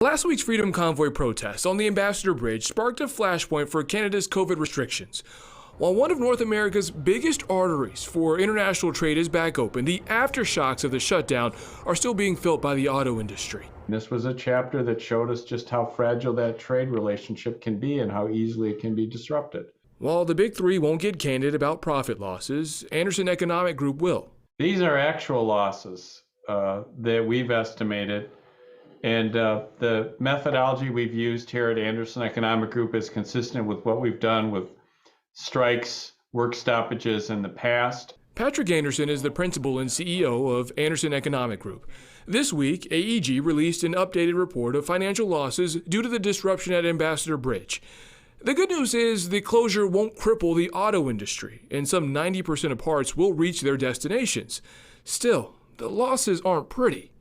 Last week's Freedom Convoy protest on the Ambassador Bridge sparked a flashpoint for Canada's COVID restrictions. While one of North America's biggest arteries for international trade is back open, the aftershocks of the shutdown are still being felt by the auto industry. This was a chapter that showed us just how fragile that trade relationship can be and how easily it can be disrupted. While the big three won't get candid about profit losses, Anderson Economic Group will. These are actual losses that we've estimated. And the methodology we've used here at Anderson Economic Group is consistent with what we've done with strikes, work stoppages in the past. Patrick Anderson is the principal and CEO of Anderson Economic Group. This week, AEG released an updated report of financial losses due to the disruption at Ambassador Bridge. The good news is the closure won't cripple the auto industry, and some 90% of parts will reach their destinations. Still, the losses aren't pretty.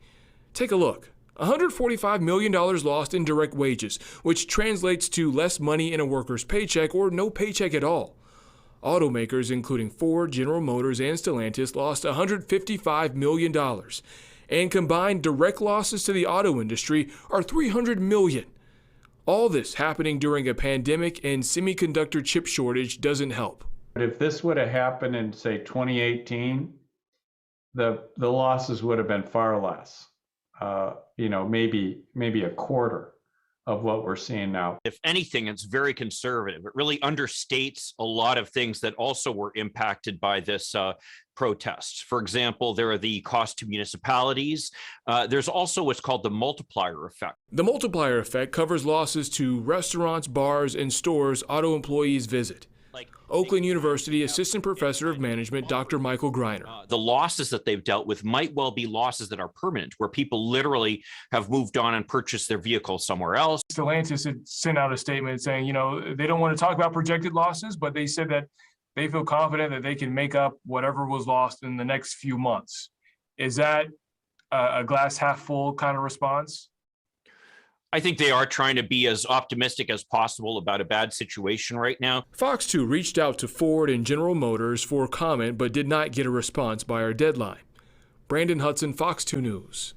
Take a look. $145 million lost in direct wages, which translates to less money in a worker's paycheck or no paycheck at all. Automakers, including Ford, General Motors, and Stellantis, lost $155 million. And combined direct losses to the auto industry are $300 million. All this happening during a pandemic and semiconductor chip shortage doesn't help. But if this would have happened in, say, 2018, the losses would have been far less. Maybe a quarter of what we're seeing now. If anything, it's very conservative. It really understates a lot of things that also were impacted by this protest. For example, there are the cost to municipalities. There's also what's called the multiplier effect. The multiplier effect covers losses to restaurants, bars, and stores auto employees visit. Oakland University Assistant Professor of Management, Dr. Michael Greiner. The losses that they've dealt with might well be losses that are permanent, where people literally have moved on and purchased their vehicle somewhere else. Stellantis had sent out a statement saying, they don't want to talk about projected losses, but they said that they feel confident that they can make up whatever was lost in the next few months. Is that a glass half full kind of response? I think they are trying to be as optimistic as possible about a bad situation right now. Fox 2 reached out to Ford and General Motors for comment but did not get a response by our deadline. Brandon Hudson, Fox 2 News.